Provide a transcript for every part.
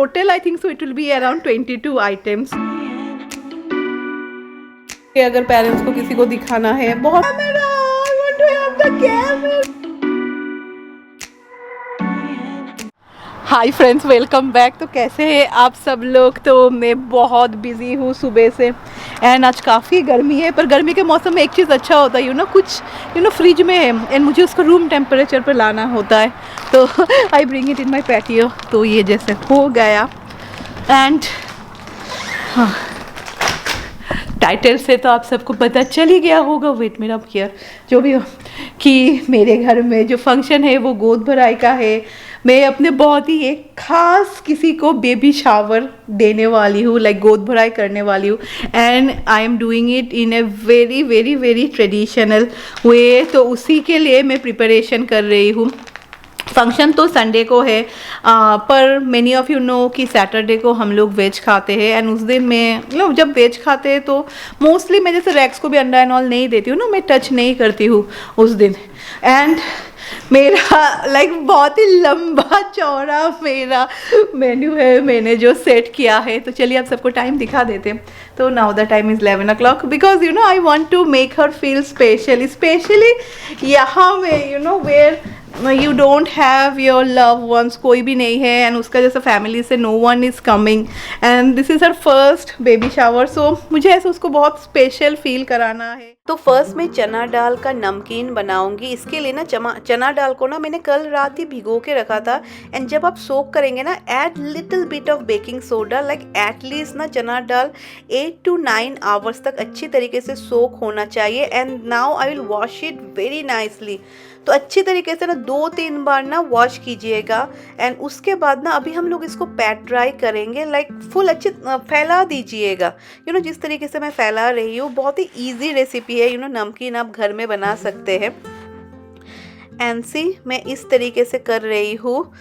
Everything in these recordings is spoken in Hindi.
Total, I think so it will be around 22 items. कि अगर पेरेंट्स को किसी को दिखाना है बहुत camera, I want to have the camera. Hi friends, welcome back. तो कैसे हैं आप सब लोग? तो मैं बहुत बिज़ी हूँ सुबह से एंड आज काफ़ी गर्मी है, पर गर्मी के मौसम में एक चीज़ अच्छा होता है कुछ फ्रिज में है एंड मुझे उसको रूम टेम्परेचर पर लाना होता है, तो I bring it in my patio. तो ये जैसे हो गया एंड टाइटल से तो आप सबको पता चल ही गया होगा, वेट मेरा हियर जो भी हो, कि मेरे घर में जो फंक्शन है वो गोद भराई का है। मैं अपने बहुत ही एक खास किसी को बेबी शावर देने वाली हूँ, लाइक गोद भराई करने वाली हूँ and I am doing it in a very very very traditional way. तो उसी के लिए मैं प्रिपरेशन कर रही हूँ। फंक्शन तो संडे को है, पर मैनी ऑफ यू नो कि सैटरडे को हम लोग वेज खाते हैं एंड उस दिन मैं जब वेज खाते हैं तो मोस्टली मैं जैसे रैक्स को भी अंडा एंड ऑल नहीं देती हूँ ना, मैं टच नहीं करती हूँ उस दिन। एंड मेरा लाइक बहुत ही लंबा चौड़ा मेरा मेन्यू है, मैंने जो सेट किया है। तो चलिए आप सबको टाइम दिखा देते हैं। तो now the time is 11 o'clock because I want to make her feel special, specially यहाँ में where you don't have your love ones, कोई भी नहीं है एंड उसका जैसे फैमिली से no one is coming and this is her first baby shower. So मुझे ऐसे उसको बहुत स्पेशल फील कराना है। तो फर्स्ट मैं चना दाल का नमकीन बनाऊंगी। इसके लिए ना चना दाल को ना मैंने कल रात ही भिगो के रखा था एंड जब आप सोक करेंगे ना, add little bit of baking soda, like at least ना चना दाल 8 to 9 आवर्स तक अच्छी तरीके से सोक होना चाहिए। And now I will wash it very nicely. तो अच्छी तरीके से ना 2-3 बार ना वॉश कीजिएगा एंड उसके बाद ना अभी हम लोग इसको पैट ड्राई करेंगे, लाइक फुल अच्छे फैला दीजिएगा। जिस तरीके से मैं फैला रही हूँ, बहुत ही ईजी रेसिपी है। नमकीन आप घर में बना सकते हैं। एंड सी मैं इस तरीके से कर रही हूँ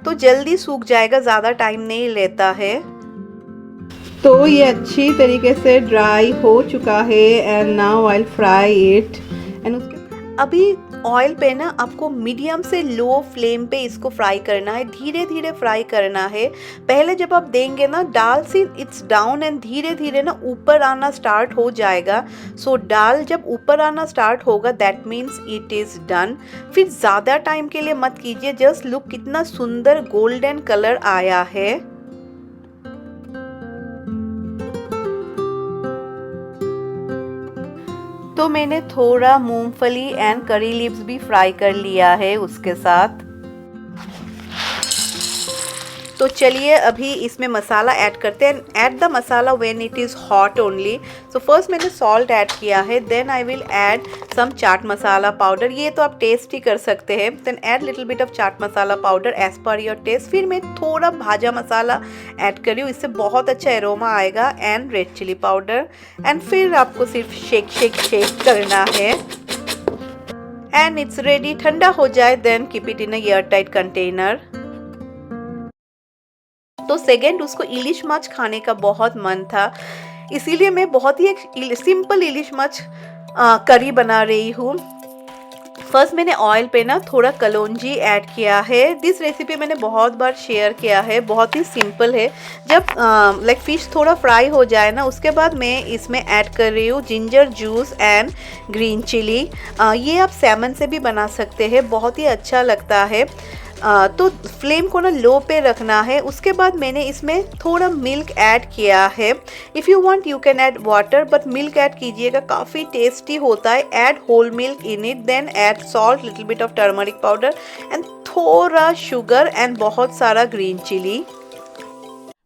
तो जल्दी सूख जाएगा, ज़्यादा टाइम नहीं लेता है। तो ये अच्छी तरीके से ड्राई हो चुका है and now I will fry it. And उसके अभी ऑयल पे ना आपको मीडियम से लो फ्लेम पे इसको फ्राई करना है, धीरे धीरे फ्राई करना है। पहले जब आप देंगे ना दाल से इट्स डाउन एंड धीरे धीरे ना ऊपर आना स्टार्ट हो जाएगा। सो दाल जब ऊपर आना स्टार्ट होगा that means it is done. फिर ज़्यादा टाइम के लिए मत कीजिए, जस्ट लुक कितना सुंदर गोल्डन कलर आया है। तो मैंने थोड़ा मूंगफली एंड करी लीव्स भी फ्राई कर लिया है उसके साथ। तो चलिए अभी इसमें मसाला ऐड करते हैं। Add the masala when it is hot only. So first मैंने सॉल्ट ऐड किया है, then I will add some chaat masala powder. ये तो आप टेस्ट ही कर सकते हैं। Then add little bit of chaat masala powder as per your taste. फिर मैं थोड़ा भाजा मसाला ऐड कर रही हूँ, इससे बहुत अच्छा एरोमा आएगा। And red chilli powder. And फिर आपको सिर्फ शेक करना है एंड इट्स रेडी। ठंडा हो जाए then keep it in a air tight container. तो सेकेंड उसको इलिश माछ खाने का बहुत मन था, इसीलिए मैं बहुत ही एक सिंपल इलिश माछ करी बना रही हूँ। फर्स्ट मैंने ऑयल पे ना थोड़ा कलौंजी ऐड किया है। दिस रेसिपी मैंने बहुत बार शेयर किया है, बहुत ही सिंपल है। जब लाइक फिश थोड़ा फ्राई हो जाए ना, उसके बाद मैं इसमें ऐड कर रही हूँ ginger juice and green chilli. ये आप सैमन से भी बना सकते हैं, बहुत ही अच्छा लगता है। तो फ्लेम को ना लो पे रखना है। उसके बाद मैंने इसमें थोड़ा मिल्क ऐड किया है। If you want you can add water, but milk add कीजिएगा, काफ़ी टेस्टी होता है। Add whole milk in it, then add salt, little bit of turmeric powder and थोड़ा शुगर एंड बहुत सारा ग्रीन चिली।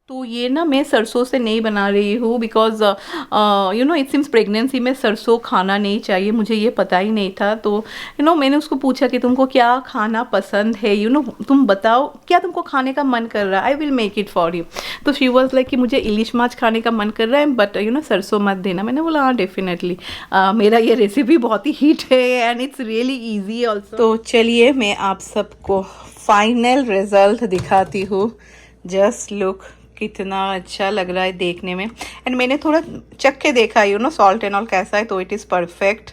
तो ये ना मैं सरसों से नहीं बना रही हूँ बिकॉज इट सिम्स प्रेगनेंसी में सरसों खाना नहीं चाहिए, मुझे ये पता ही नहीं था। तो मैंने उसको पूछा कि तुमको क्या खाना पसंद है, तुम बताओ क्या तुमको खाने का मन कर रहा है, I will make it for you. तो शी वॉज लाइक कि मुझे इलिश माछ खाने का मन कर रहा है, बट सरसों मत देना। मैंने बोला हाँ डेफिनेटली, मेरा ये रेसिपी बहुत ही हिट है and it's really easy also. तो चलिए मैं आप सबको फाइनल रिजल्ट दिखाती हूँ। जस्ट लुक कितना अच्छा लग रहा है देखने में। एंड मैंने थोड़ा चख के देखा सॉल्ट एंड ऑल कैसा है, तो इट इज़ परफेक्ट।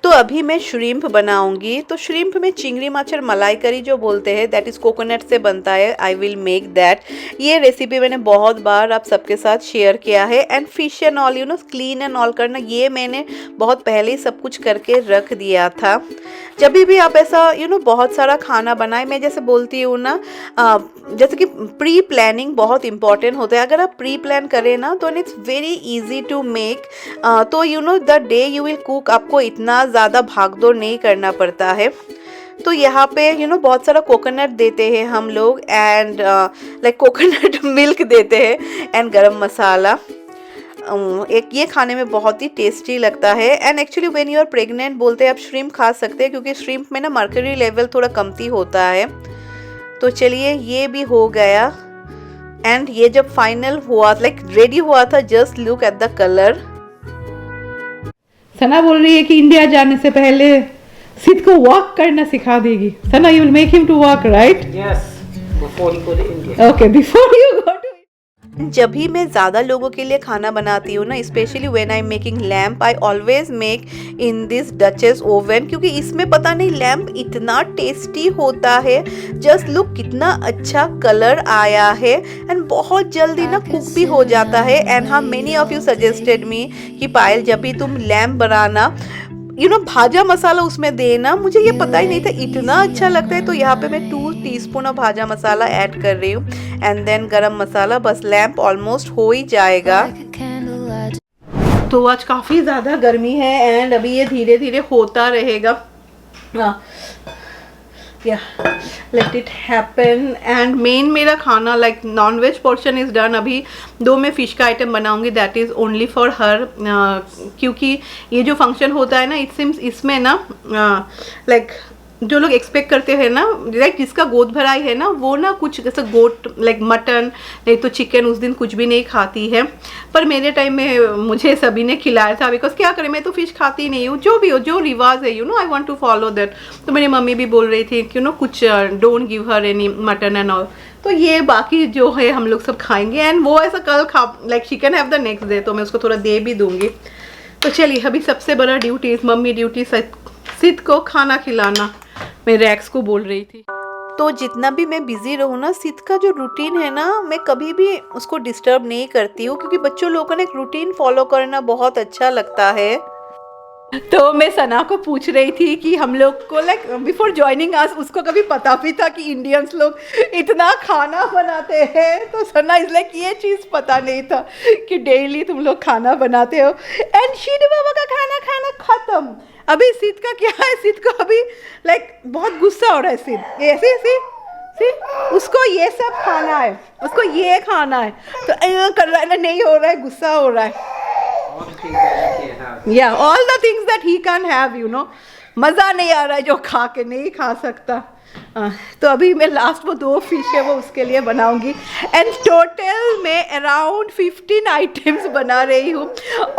तो अभी मैं श्रिम्प बनाऊंगी। तो श्रिम्प में चिंगड़ी मच्छर मलाई करी जो बोलते हैं, दैट इज़ कोकोनट से बनता है। I will make that. ये रेसिपी मैंने बहुत बार आप सबके साथ शेयर किया है। And fish and all clean and all करना, ये मैंने बहुत पहले ही सब कुछ करके रख दिया था। जब भी आप ऐसा बहुत सारा खाना बनाए, मैं जैसे बोलती हूँ ना, जैसे कि प्री प्लानिंग बहुत इंपॉर्टेंट होता है। अगर आप प्री प्लान करें ना तो it's very easy to make. तो the day you will cook, आपको इतना ज़्यादा भागदौड़ नहीं करना पड़ता है। तो यहाँ पे बहुत सारा कोकोनट देते हैं हम लोग, एंड लाइक कोकोनट मिल्क देते हैं, एंड गरम मसाला। एक ये खाने में बहुत ही टेस्टी लगता है। And actually when you are pregnant बोलते हैं आप श्रिम्प खा सकते हैं, क्योंकि श्रिम्प में ना मर्करी लेवल थोड़ा कमती होता है। तो चलिए ये भी हो गया। एंड ये जब फाइनल हुआ, लाइक रेडी हुआ था, just look at the colour. Sana बोल रही है कि इंडिया जाने से पहले सिद्ध को वॉक करना सिखा देगी। Sana, you will make him to walk, right? Yes, before you go to India. Okay, before you go to. जब भी मैं ज़्यादा लोगों के लिए खाना बनाती हूँ ना, specially when I am making lamp, I always make in this duchess oven, क्योंकि इसमें पता नहीं लैम्प इतना टेस्टी होता है। जस्ट लुक कितना अच्छा कलर आया है, एंड बहुत जल्दी ना कुक भी हो जाता है। एंड हाँ, many of you suggested me कि पायल जब भी तुम लैम्प बनाना भाजा मसाला उसमें देना। मुझे ये पता ही नहीं था, इतना अच्छा लगता है। तो यहाँ पे मैं 2 teaspoon of bhaja masala add कर रही हूँ, एंड देन गरम मसाला। बस लैम्प ऑलमोस्ट हो ही जाएगा। तो आज काफ़ी ज़्यादा गर्मी है, एंड अभी ये धीरे धीरे होता रहेगा। Let it happen. And main मेरा खाना like non veg portion is done. अभी 2 मैं फ़िश का आइटम बनाऊंगी, that is only for her. क्योंकि ये जो फंक्शन होता है ना, इट सिम्स इसमें ना लाइक जो लोग एक्सपेक्ट करते हैं ना, लाइक जिसका गोद भराई है ना, वो ना कुछ जैसे गोट लाइक मटन नहीं तो चिकन उस दिन कुछ भी नहीं खाती है। पर मेरे टाइम में मुझे सभी ने खिलाया था, बिकॉज क्या करें, मैं तो फिश खाती नहीं हूँ। जो भी हो, जो रिवाज है I want to follow that. तो मेरी मम्मी भी बोल रही थी कि कुछ don't give her any mutton and all. तो ये बाकी जो है हम लोग सब खाएंगे, एंड वो ऐसा कल like she can have the next day, तो मैं उसको थोड़ा दे भी दूंगी। तो चलिए, अभी सबसे बड़ा ड्यूटी, मम्मी ड्यूटी, सिद्ध को खाना खिलाना। मैं रैक्स को बोल रही थी। तो जितना भी मैं बिजी रहूँ ना, सिद्ध का जो रूटीन है ना, मैं कभी भी उसको डिस्टर्ब नहीं करती हूँ, क्योंकि बच्चों लोगों को एक रूटीन फॉलो करना बहुत अच्छा लगता है। तो मैं सना को पूछ रही थी कि हम लोग को लाइक बिफोर ज्वाइनिंग अस, उसको कभी पता भी था कि इंडियंस लोग इतना खाना बनाते हैं? तो सना इज लाइक ये चीज़ पता नहीं था कि डेली तुम लोग खाना बनाते हो। एंड शीड बाबा का खाना खत्म। अभी सिद्ध का क्या है, सिद्ध को अभी लाइक बहुत गुस्सा हो रहा है। सिद्ध ऐसे उसको ये सब खाना है, उसको ये खाना है, तो कर रहा है ना, नहीं हो रहा है, गुस्सा हो रहा है। Yeah, all the things that he can't have, मज़ा नहीं आ रहा है जो खा के नहीं खा सकता। तो अभी मैं लास्ट वो 2 फिश है वो उसके लिए बनाऊंगी। एंड टोटल मैं अराउंड 15 आइटम्स बना रही हूँ,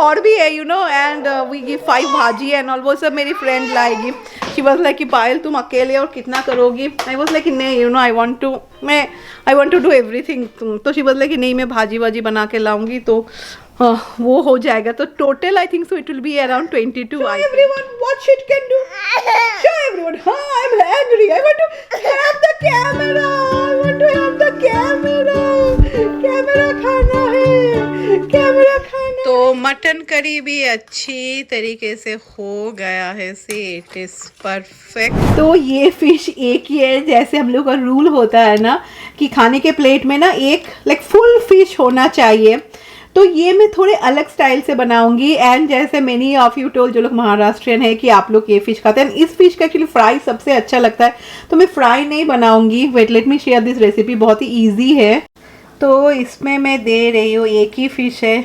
और भी है एंड वी गिव 5 भाजी एंड ऑल, वो सब मेरी फ्रेंड लाएगी। शी वाज लाइक कि पायल तुम अकेले और कितना करोगी? आई वाज लाइक नहीं I want to do everything. तो शी वाज लाइक नहीं, मैं भाजी वाजी बना के लाऊंगी, तो वो हो जाएगा। तो total I think so it will be around 22 items. Everyone, what she can do? Show everyone. I'm angry. I want to have the camera. I want to have the camera. Camera खाना है, कैमरा खाना। तो मटन करी भी अच्छी तरीके से हो गया है। See it is perfect. तो ये फिश एक ही है, जैसे हम लोग का रूल होता है ना कि खाने के प्लेट में ना एक लाइक फुल फिश होना चाहिए। तो ये मैं थोड़े अलग स्टाइल से बनाऊंगी। एंड जैसे मेनी ऑफ यू टोल, जो लोग महाराष्ट्रियन है, कि आप लोग ये फिश खाते हैं, इस फिश का एक्चुअली फ्राई सबसे अच्छा लगता है, तो मैं फ्राई नहीं बनाऊंगी। Wait, let me share this recipe, बहुत ही ईजी है। तो इसमें मैं दे रही हूँ, एक ही फिश है,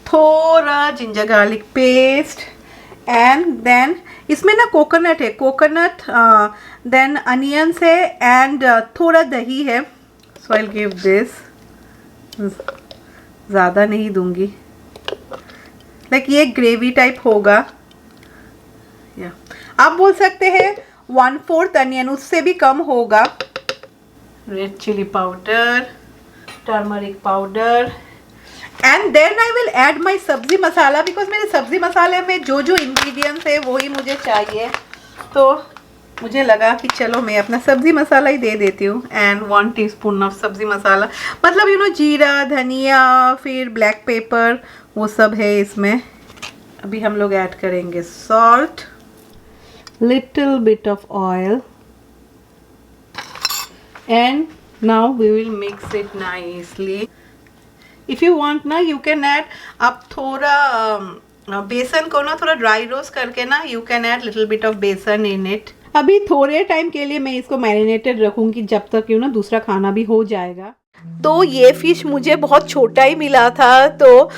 थोड़ा ginger garlic paste, and then इसमें ना कोकोनट है, कोकोनट, देन अनियंस है, एंड थोड़ा दही है। So I will give this, ज़्यादा नहीं दूंगी, लाइक ये ग्रेवी टाइप होगा। या आप बोल सकते हैं 1/4 अनियन, उससे भी कम होगा। Red chilli powder, turmeric powder, and then I will add my sabzi masala, because मेरे सब्जी मसाले में जो जो इंग्रेडिएंट्स है वही मुझे चाहिए। तो मुझे लगा कि चलो मैं अपना सब्जी मसाला ही दे देती हूँ। एंड 1 टीस्पून ऑफ सब्जी मसाला, मतलब यू नो जीरा, धनिया, फिर ब्लैक पेपर, वो सब है इसमें। अभी हम लोग ऐड करेंगे salt, little bit of oil, and now we will mix it nicely. If you want ना, यू कैन ऐड, आप थोड़ा बेसन को ना थोड़ा ड्राई रोस्ट करके ना, you can add little bit of बेसन इन इट। अभी थोड़े टाइम के लिए मैं इसको मैरिनेटेड रखूँगी, जब तक यू ना दूसरा खाना भी हो जाएगा। तो ये फ़िश मुझे बहुत छोटा ही मिला था, तो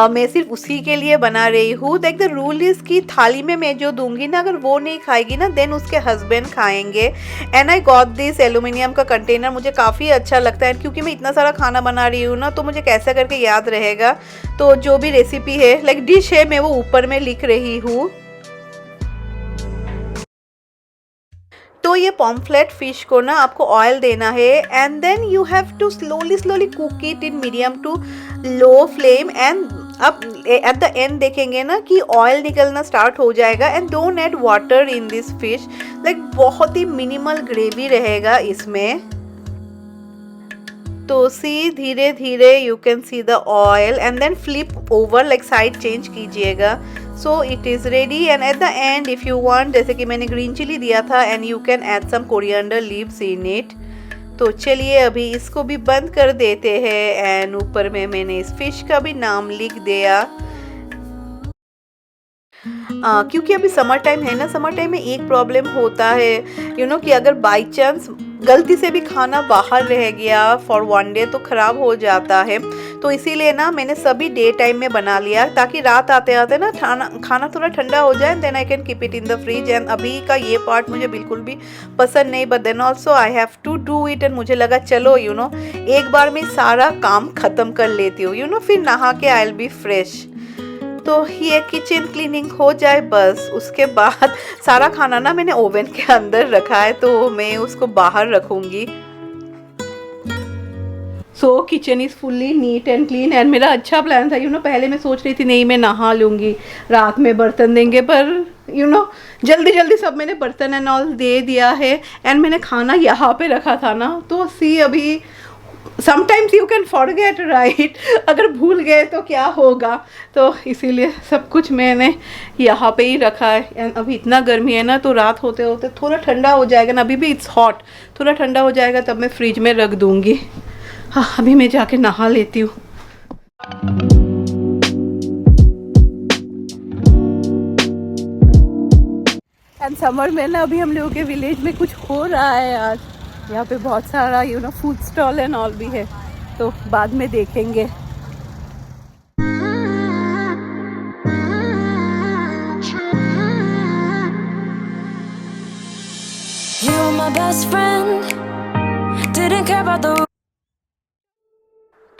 मैं सिर्फ उसी के लिए बना रही हूँ। देख द रूल इज़ कि थाली में मैं जो दूंगी ना, अगर वो नहीं खाएगी ना, देन उसके हस्बैंड खाएंगे। And I got this aluminium का कंटेनर, मुझे काफ़ी अच्छा लगता है, क्योंकि मैं इतना सारा खाना बना रही हूँ ना, तो मुझे कैसे करके याद रहेगा। तो जो भी रेसिपी है, लाइक डिश है, मैं वो ऊपर में लिख रही हूँ। तो ये पॉम्फ्लेट फिश को ना आपको ऑयल देना है, and then you have to slowly cook it in medium to low flame. And अब एट द एंड देखेंगे ना कि ऑयल निकलना स्टार्ट हो जाएगा। And don't add water in this fish, like बहुत ही मिनिमल ग्रेवी रहेगा इसमें। तो सी धीरे धीरे you can see the oil, and then flip over, like side change कीजिएगा। So it is ready. And at the end if you want, जैसे कि मैंने ग्रीन चिली दिया था, and you can add some coriander leaves in it. तो चलिए अभी इसको भी बंद कर देते हैं। एंड ऊपर में मैंने इस फिश का भी नाम लिख दिया। क्योंकि अभी समर टाइम है ना, समर टाइम में एक प्रॉब्लम होता है यू नो कि अगर बाई चांस गलती से भी खाना बाहर रह गया फॉर 1 डे तो ख़राब हो जाता है। तो इसीलिए ना मैंने सभी डे टाइम में बना लिया, ताकि रात आते आते ना खाना थोड़ा ठंडा हो जाए, then I can keep it in the fridge. And अभी का ये पार्ट मुझे बिल्कुल भी पसंद नहीं, but then also I have to do it. And मुझे लगा चलो यू नो एक बार में सारा काम ख़त्म कर लेती हूँ, यू नो फिर नहा के आई विल बी फ्रेश। तो ये किचन क्लीनिंग हो जाए बस, उसके बाद सारा खाना ना मैंने ओवन के अंदर रखा है, तो मैं उसको बाहर रखूँगी। सो kitchen is fully neat and clean. And मेरा अच्छा प्लान था, यू नो पहले मैं सोच रही थी नहीं मैं नहा लूँगी, रात में बर्तन देंगे, पर यू नो जल्दी जल्दी सब मैंने बर्तन एंड ऑल दे दिया है। एंड मैंने खाना यहाँ पे रखा था ना, तो सी अभी sometimes you can forget right, अगर भूल गए तो क्या होगा। तो इसीलिए सब कुछ मैंने यहाँ पे ही रखा है। एंड अभी इतना गर्मी है ना, तो रात होते होते थोड़ा ठंडा हो जाएगा ना, अभी भी इट्स हॉट, थोड़ा ठंडा हो जाएगा तब मैं फ्रिज में रख दूँगी। हाँ अभी मैं जाके नहा लेती हूँ। एंड समर में ना अभी हम लोगों के विलेज में कुछ हो रहा है आज, यहाँ पे बहुत सारा you know food stall and all भी है, तो बाद में देखेंगे। You were my best friend, didn't care about the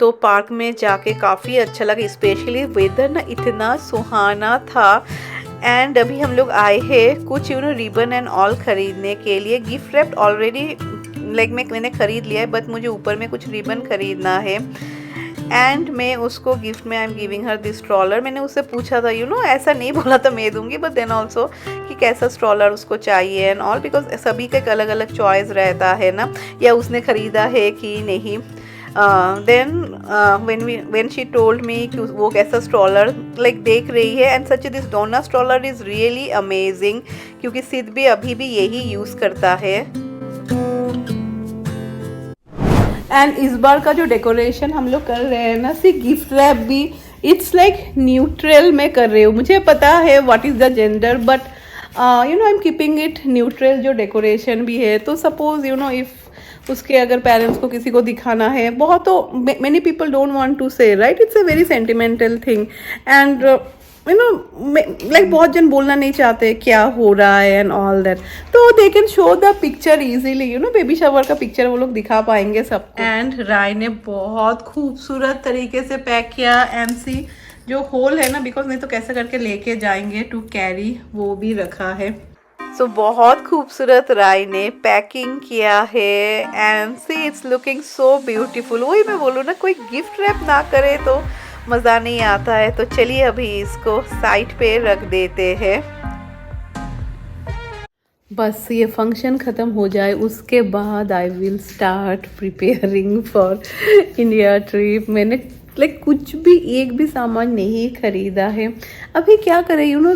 तो पार्क में जाके काफ़ी अच्छा लगा, स्पेशली वेदर ना इतना सुहाना था। एंड अभी हम लोग आए हैं कुछ you know ribbon and all खरीदने के लिए। गिफ्ट रैप्ड ऑलरेडी लाइक मैंने ख़रीद लिया है, बट मुझे ऊपर में कुछ रिबन ख़रीदना है। एंड मैं उसको गिफ्ट में I am giving her this stroller. मैंने उससे पूछा था यू नो ऐसा नहीं बोला था मैं दूंगी, बट देन ऑल्सो कि कैसा स्ट्रॉलर उसको चाहिए एंड ऑल, बिकॉज सभी का एक अलग अलग चॉइस रहता है ना, या उसने ख़रीदा है कि नहीं। Then when she told me कि वो कैसा स्ट्रॉलर लाइक देख रही है, and such this Doona stroller is really amazing, क्योंकि सिद्ध भी अभी भी यही यूज़ करता है। एंड इस बार का जो डेकोरेशन हम लोग कर रहे हैं ना, सी गिफ्ट रैप भी इट्स लाइक न्यूट्रल में कर रही हूँ। मुझे पता है what is the gender, but you know I am keeping it neutral जो डेकोरेशन भी है। तो सपोज यू नो इफ़ उसके अगर पेरेंट्स को किसी को दिखाना है, बहुत तो many people don't want to say right, it's a very sentimental thing. And you know like बहुत जन बोलना नहीं चाहते क्या हो रहा है एंड ऑल दैट, तो they can show the picture easily, you know baby shower का पिक्चर वो लोग दिखा पाएंगे सबको। एंड राय ने बहुत खूबसूरत तरीके से पैक किया। एंड सी जो होल है ना, बिकॉज नहीं तो कैसे करके लेके जाएंगे टू कैरी, वो भी रखा है। सो बहुत खूबसूरत राय ने पैकिंग किया है। And see it's looking so beautiful. वही मैं बोलूँ ना, कोई गिफ्ट रैप ना करे तो मज़ा नहीं आता है। तो चलिए अभी इसको साइड पे रख देते हैं। बस ये फंक्शन ख़त्म हो जाए उसके बाद I will start preparing for India trip. मैंने कुछ भी एक भी सामान नहीं खरीदा है। अभी क्या करें, you know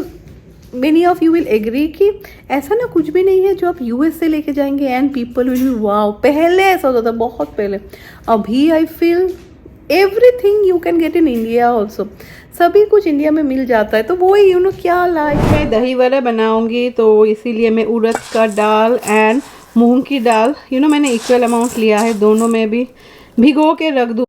many of you will agree कि ऐसा ना कुछ भी नहीं है जो आप यूएस से लेके जाएंगे and people will be wow. पहले ऐसा होता था, बहुत पहले। अभी I feel everything you can get in India also. सभी कुछ इंडिया में मिल जाता है। तो वो ही यू नो क्या लाइक मैं दही वड़ा बनाऊंगी, तो इसीलिए मैं उड़द का दाल एंड मूंग की दाल यू नो मैंने इक्वल अमाउंट लिया है, दोनों में भी भिगो के रख दूँ।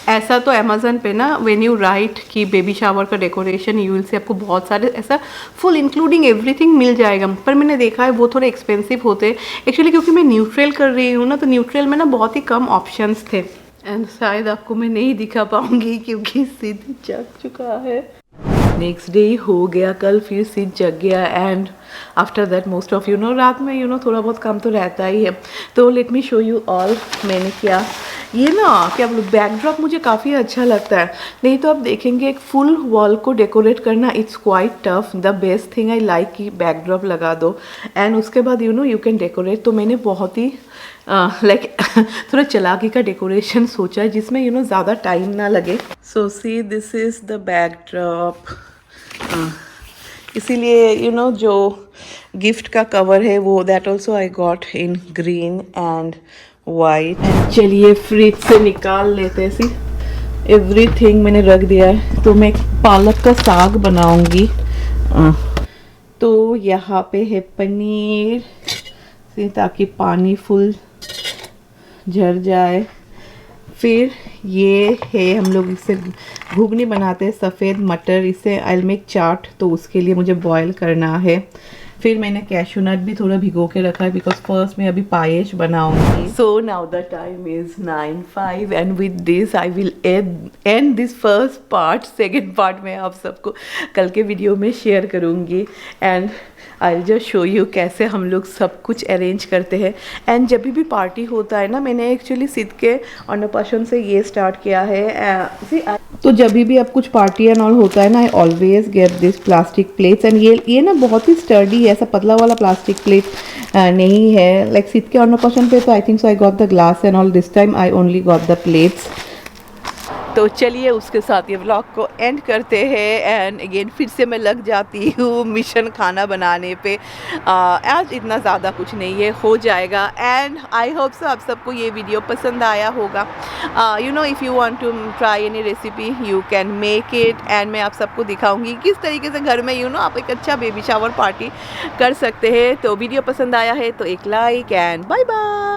ऐसा तो अमेज़न पे ना व्हेन यू राइट कि बेबी शावर का डेकोरेशन यू विल से आपको बहुत सारे ऐसा फुल इंक्लूडिंग एवरीथिंग मिल जाएगा। पर मैंने देखा है वो थोड़े एक्सपेंसिव होते हैं एक्चुअली, क्योंकि मैं न्यूट्रल कर रही हूँ ना, तो न्यूट्रल में ना बहुत ही कम ऑप्शंस थे एंड शायद आपको मैं नहीं दिखा पाऊँगी क्योंकि सिद्ध जग चुका है। नेक्स्ट डे हो गया, कल फिर सिद्ध जग गया and after that most of you know रात में यू नो थोड़ा बहुत काम तो रहता ही है। तो let me show you all मैंने क्या ये ना क्या बोलो बैकड्रॉप मुझे काफ़ी अच्छा लगता है। नहीं तो आप देखेंगे एक फुल वॉल को डेकोरेट करना it's quite tough. The best thing I like कि बैकड्रॉप लगा दो एंड उसके बाद you know you can decorate. तो मैंने बहुत ही थोड़ा चालाकी का डेकोरेशन सोचा है जिसमें यू नो ज़्यादा टाइम ना लगे। So see this is the backdrop. इसीलिए यू नो जो गिफ्ट का कवर है वो that also I got in green and white. चलिए फ्रिज से निकाल लेते हैं। सी एवरीथिंग मैंने रख दिया है। तो मैं पालक का साग बनाऊंगी। तो यहाँ पे है पनीर ताकि पानी फुल झड़ जाए। फिर ये है हम लोग इससे घुगनी बनाते हैं सफ़ेद मटर, इसे आई विल मेक चाट, तो उसके लिए मुझे बॉईल करना है। फिर मैंने कैशू नट भी थोड़ा भिगो के रखा है बिकॉज फर्स्ट मैं अभी पायेश बनाऊंगी। So now the time is 9:05 and with this I will and this first part. Second part में आप सबको कल के वीडियो में शेयर करूंगी and I will just show you कैसे हम लोग सब कुछ अरेंज करते हैं। एंड जब भी पार्टी होता है ना, मैंने एक्चुअली सिद्ध के अन्नप्राशन से ये स्टार्ट किया है। तो जब भी आप कुछ पार्टी एंड ऑल होता है ना, I always get this plastic plates and ये ना बहुत ही स्टर्डी है, ऐसा पतला वाला प्लास्टिक प्लेट नहीं है। लाइक सिद्ध के अन्नप्राशन पे तो I think so I got the glass and all, this time I only got the plates. तो चलिए उसके साथ ये व्लॉग को एंड करते हैं एंड अगेन फिर से मैं लग जाती हूँ मिशन खाना बनाने पे। आज इतना ज़्यादा कुछ नहीं है, हो जाएगा एंड आई होप सो आप सबको ये वीडियो पसंद आया होगा। You know if you want to try any recipe you can make it and मैं आप सबको दिखाऊंगी किस तरीके से घर में यू नो आप एक अच्छा बेबी शावर पार्टी कर सकते हैं। तो वीडियो पसंद आया है तो एक लाइक एंड बाय बाय।